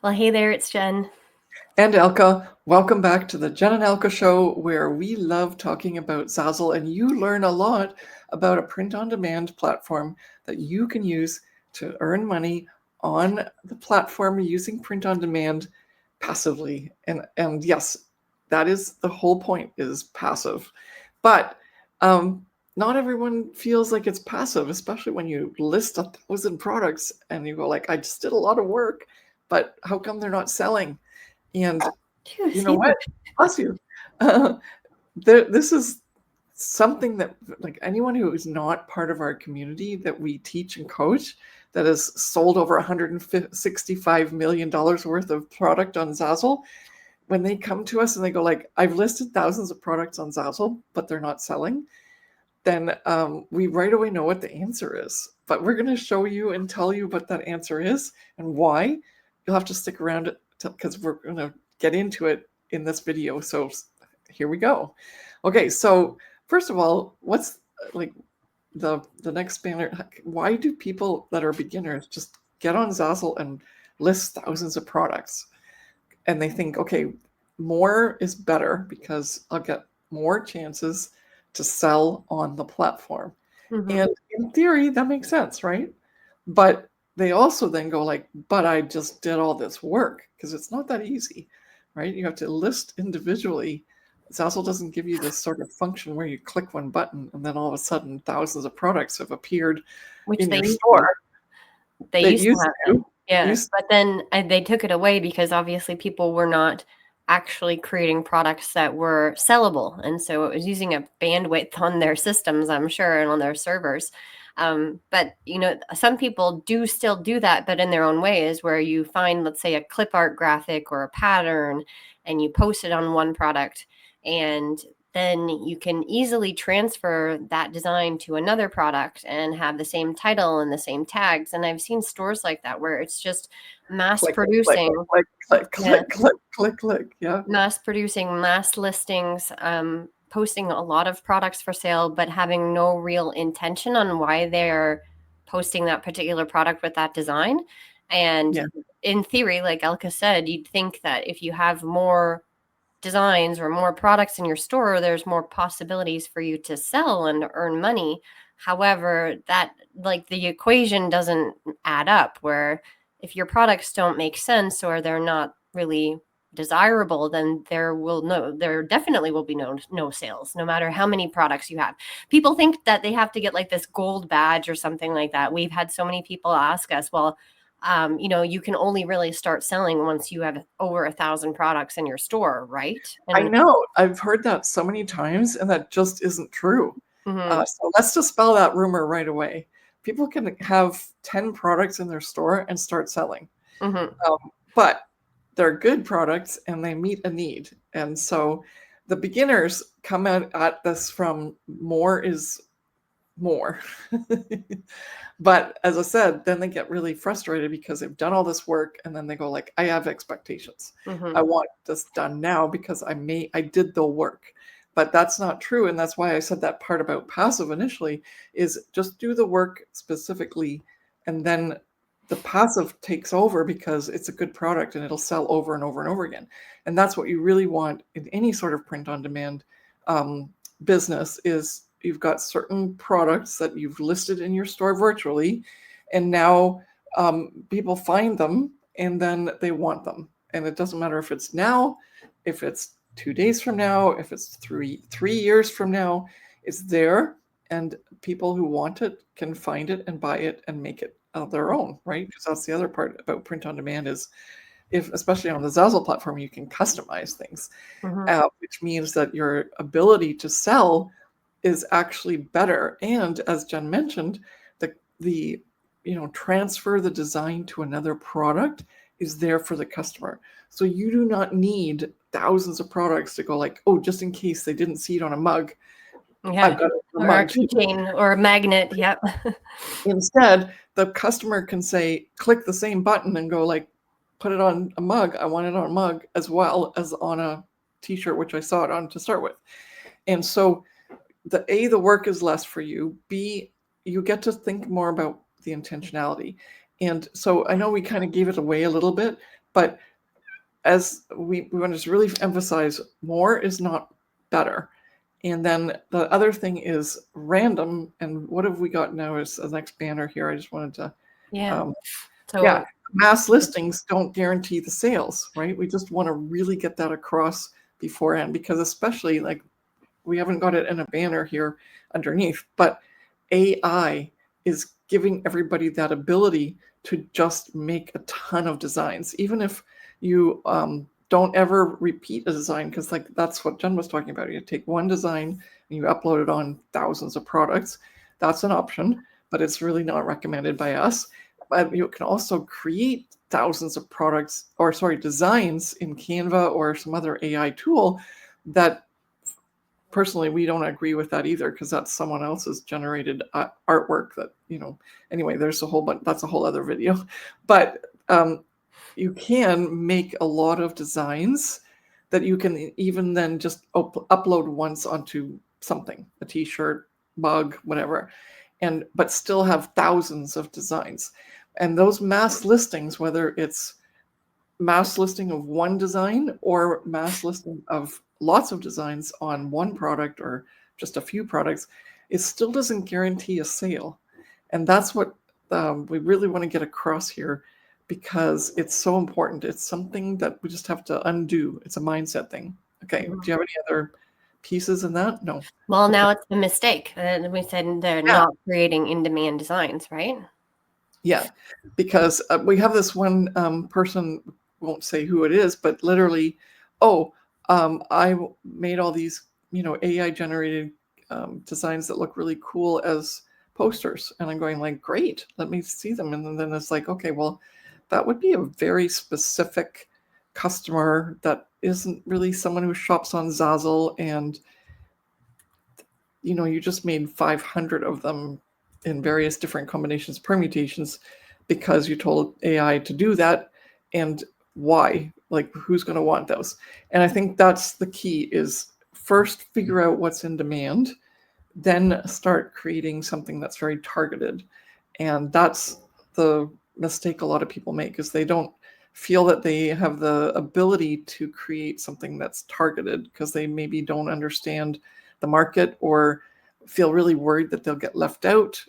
Well, hey there, it's Jen. And Elke, welcome back to the Jen and Elke show, where we love talking about Zazzle, and you learn a lot about a print-on-demand platform that you can use to earn money on the platform using print-on-demand passively. And yes, that is the whole point, is passive. But not everyone feels like it's passive, especially when you list 1,000 products and you go like, I just did a lot of work, but how come they're not selling? And Phew, you know excuse me. what? Bless you. Uh, this is something that, like, anyone who is not part of our community that we teach and coach, that has sold over $165 million worth of product on Zazzle, when they come to us and they go like, I've listed thousands of products on Zazzle, but they're not selling, then we right away know what the answer is. But we're going to show you and tell you what that answer is and why. You'll have to stick around because we're going to get into it in this video. So here we go. Okay, so first of all, what's like the next banner? Why do people that are beginners just get on Zazzle and list thousands of products? And they think, okay, more is better because I'll get more chances to sell on the platform. Mm-hmm. And in theory, that makes sense, right? But they also then go like, but I just did all this work, because it's not that easy, right? You have to list individually. Zazzle doesn't give you this sort of function where you click one button and then all of a sudden thousands of products have appeared Which in they your used store. they It used to used have it. to. Yeah, Used but then they took it away because obviously people were not actually creating products that were sellable, and so it was using a bandwidth on their systems, I'm sure, and on their servers. But some people do still do that, but in their own ways, where you find, let's say, a clip art graphic or a pattern, and you post it on one product, and then you can easily transfer that design to another product and have the same title and the same tags. And I've seen stores like that where it's just mass click, click, producing. click, click, Yeah, click, click, click, click. Yeah. mass producing, mass listings, posting a lot of products for sale, but having no real intention on why they're posting that particular product with that design. And Yeah. in theory, like Elka said, you'd think that if you have more designs or more products in your store, there's more possibilities for you to sell and earn money. However, that, like, the equation doesn't add up, where if your products don't make sense or they're not really desirable, then there definitely will be no sales, no matter how many products you have. People think that they have to get like this gold badge or something like that. We've had so many people ask us, well, you can only really start selling once you have over 1,000 products in your store, right? I And know. I've heard that so many times, and that just isn't true. mhm, So let's dispel that rumor right away. People can have 10 products in their store and start selling. mhm. Um, but they're good products and they meet a need. And so the beginners come out at this from more is more. But as I said, then they get really frustrated because they've done all this work and then they go like, I have expectations. I Mhm. want this done now because I did the work. But that's not true. And that's why I said that part about passive initially, is just do the work specifically, and then the passive takes over because it's a good product and it'll sell over and over and over again. And that's what you really want in any sort of print on demand business. Is you've got certain products that you've listed in your store virtually, and now people find them and then they want them. And it doesn't matter if it's now, if it's 2 days from now, if it's three years from now, it's there, and people who want it can find it and buy it and make it their own, right? Because that's the other part about print on demand, is if, especially on the Zazzle platform, you can customize things, Mhm. which means that your ability to sell is actually better. And as Jen mentioned, the transfer the design to another product is there for the customer. So you do not need thousands of products to go like, oh, just in case they didn't see it on a mug, Yeah. I've got a Or a mug too. keychain or a magnet. Yep. Instead, the customer can say, click the same button and go like, put it on a mug. I want it on a mug as well as on a t-shirt, which I saw it on to start with. And so the work is less for you. B, you get to think more about the intentionality. And so I know we kind of gave it away a little bit, But as we want to just really emphasize, more is not better. And then the other thing is random. And what have we got now as the next banner here? I just wanted to, So mass listings don't guarantee the sales, right? We just want to really get that across beforehand, because especially like we haven't got it in a banner here underneath, but AI is giving everybody that ability to just make a ton of designs, even if you don't ever repeat a design, because like that's what Jen was talking about. You take one design and you upload it on thousands of products. That's an option, but it's really not recommended by us. But you can also create thousands of products, or sorry, designs in Canva or some other AI tool that personally we don't agree with that either, because that's someone else's generated artwork that, anyway, there's a whole bunch, that's a whole other video. But you can make a lot of designs that you can even then just upload once onto something, a t-shirt, mug, whatever, but still have thousands of designs. And those mass listings, whether it's mass listing of one design or mass listing of lots of designs on one product or just a few products, it still doesn't guarantee a sale. And that's what we really want to get across here, because it's so important. It's something that we just have to undo. It's a mindset thing. Okay. Do you have any other pieces in that? No. Well, Okay. now it's a mistake. We said they're not creating in-demand designs, right? Yeah, because we have this one person, won't say who it is, but literally, I made all these, AI generated designs that look really cool as posters. And I'm going like, great, let me see them. And then it's like, okay, well, that would be a very specific customer that isn't really someone who shops on Zazzle, and you just made 500 of them in various different combinations, permutations, because you told AI to do that. And why? Like, who's going to want those? And I think that's the key, is first figure out what's in demand, then start creating something that's very targeted. And that's the mistake a lot of people make, is they don't feel that they have the ability to create something that's targeted, because they maybe don't understand the market or feel really worried that they'll get left out.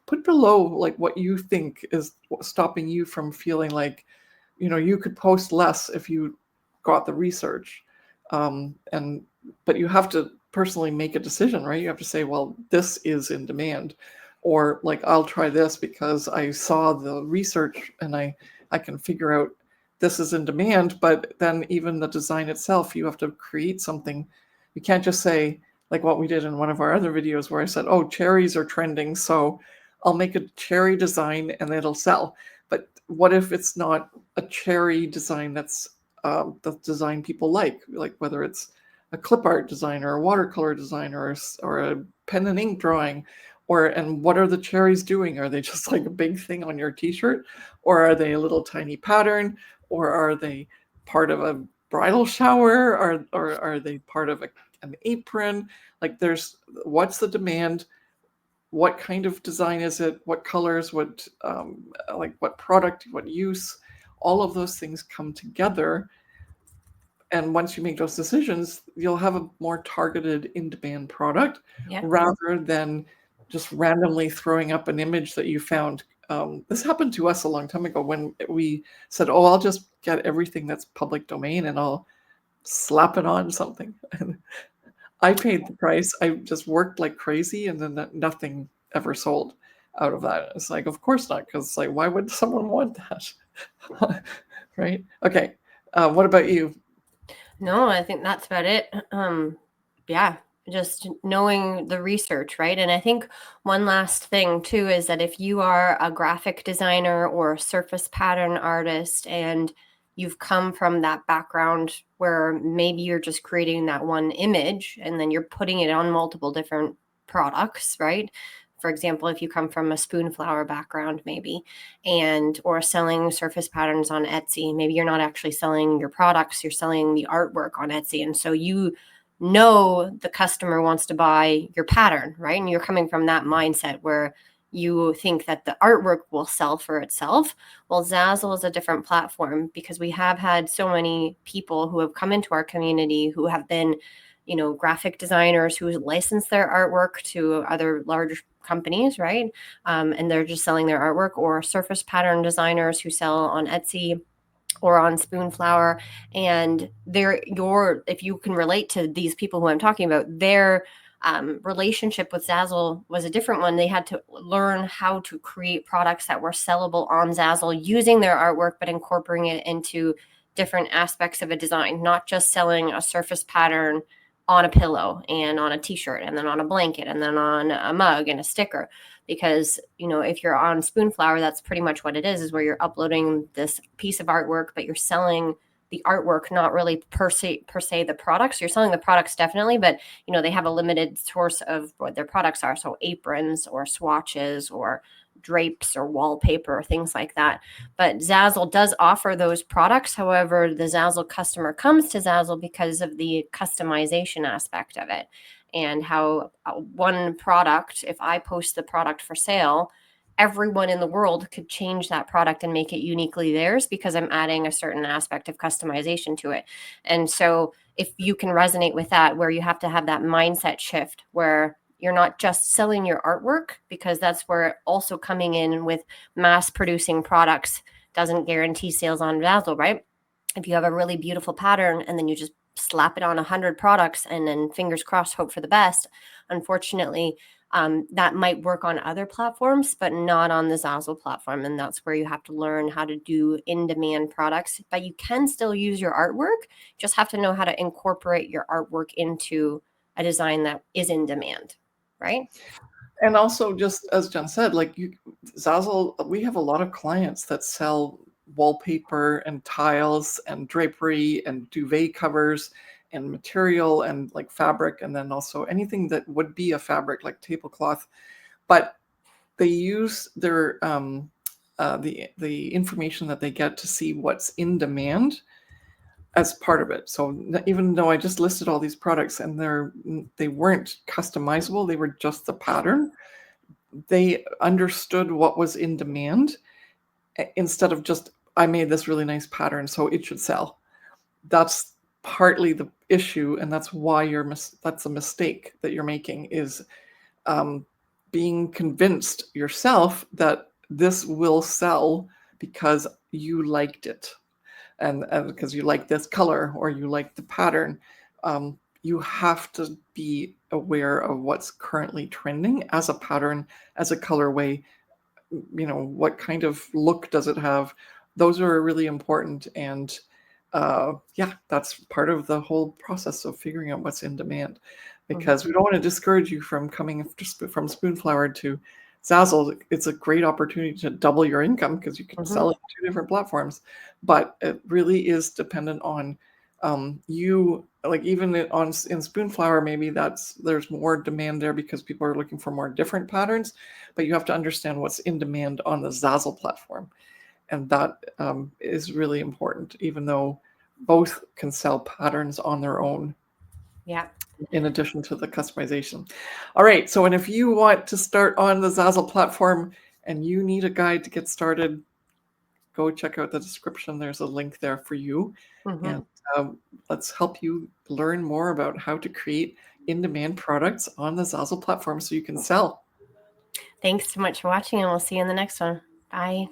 Put below like what you think is stopping you from feeling like, you could post less if you got the research. But you have to personally make a decision, right? You have to say, well, this is in demand, or like, I'll try this because I saw the research and I can figure out this is in demand. But then even the design itself, you have to create something. You can't just say, like what we did in one of our other videos where I said, oh, cherries are trending, so I'll make a cherry design and it'll sell. But what if it's not a cherry design that's the design people like whether it's a clip art design or a watercolor design or a pen and ink drawing, and what are the cherries doing? Are they just like a big thing on your t-shirt, or are they a little tiny pattern, or are they part of a bridal shower, or are they part of an apron? Like, what's the demand? What kind of design is it? What colors? What what product? What use? All of those things come together. And once you make those decisions, you'll have a more targeted in-demand product, rather than just randomly throwing up an image that you found. This happened to us a long time ago when we said, oh, I'll just get everything that's public domain and I'll slap it on something. And I paid the price. I just worked like crazy, and then nothing ever sold out of that. It's like, of course not, because like, why would someone want that? Right? Okay. What about you? No, I think that's about it. Yeah, just knowing the research, right? And I think one last thing too is that if you are a graphic designer or a surface pattern artist, and you've come from that background where maybe you're just creating that one image and then you're putting it on multiple different products, right? For example, if you come from a Spoonflower background, maybe, or selling surface patterns on Etsy, maybe you're not actually selling your products, you're selling the artwork on Etsy. And so the customer wants to buy your pattern, right? And you're coming from that mindset where you think that the artwork will sell for itself. Well, Zazzle is a different platform because we have had so many people who have come into our community who have been, graphic designers who license their artwork to other large companies, right? And they're just selling their artwork, or surface pattern designers who sell on Etsy or on Spoonflower. And if you can relate to these people who I'm talking about, their relationship with Zazzle was a different one. They had to learn how to create products that were sellable on Zazzle using their artwork, but incorporating it into different aspects of a design, not just selling a surface pattern on a pillow and on a t-shirt and then on a blanket and then on a mug and a sticker. Because if you're on Spoonflower, that's pretty much what it is where you're uploading this piece of artwork, but you're selling the artwork, not really per se the products. You're selling the products definitely, but they have a limited source of what their products are, so aprons or swatches or drapes or wallpaper or things like that. But Zazzle does offer those products. However, the Zazzle customer comes to Zazzle because of the customization aspect of it, and how one product, if I post the product for sale, everyone in the world could change that product and make it uniquely theirs because I'm adding a certain aspect of customization to it. And so if you can resonate with that, where you have to have that mindset shift where you're not just selling your artwork, because that's where also coming in with mass producing products doesn't guarantee sales on Zazzle, right? If you have a really beautiful pattern and then you just slap it on 100 products and then fingers crossed, hope for the best, unfortunately, that might work on other platforms, but not on the Zazzle platform. And that's where you have to learn how to do in-demand products. But you can still use your artwork, just have to know how to incorporate your artwork into a design that is in demand, right? And also, just as Jen said, Zazzle, we have a lot of clients that sell wallpaper and tiles and drapery and duvet covers and material and like fabric, and then also anything that would be a fabric like tablecloth. But they use their the information that they get to see what's in demand as part of it. So even though I just listed all these products and they weren't customizable, they were just the pattern, they understood what was in demand instead of just, I made this really nice pattern, so it should sell. That's partly the issue, and that's why that's a mistake that you're making, is being convinced yourself that this will sell because you liked it, and because you like this color or you like the pattern. You have to be aware of what's currently trending as a pattern, as a colorway. What kind of look does it have? Those are really important, and that's part of the whole process of figuring out what's in demand, because we don't want to discourage you from coming from Spoonflower to Zazzle. It's a great opportunity to double your income because you can sell it on 2 different platforms, but it really is dependent on you. Like even in Spoonflower, maybe there's more demand there because people are looking for more different patterns, but you have to understand what's in demand on the Zazzle platform. And that is really important, even though both can sell patterns on their own. Yeah. In addition to the customization. All right. So, and if you want to start on the Zazzle platform and you need a guide to get started, go check out the description. There's a link there for you. And let's help you learn more about how to create in-demand products on the Zazzle platform so you can sell. Thanks so much for watching, and we'll see you in the next one. Bye.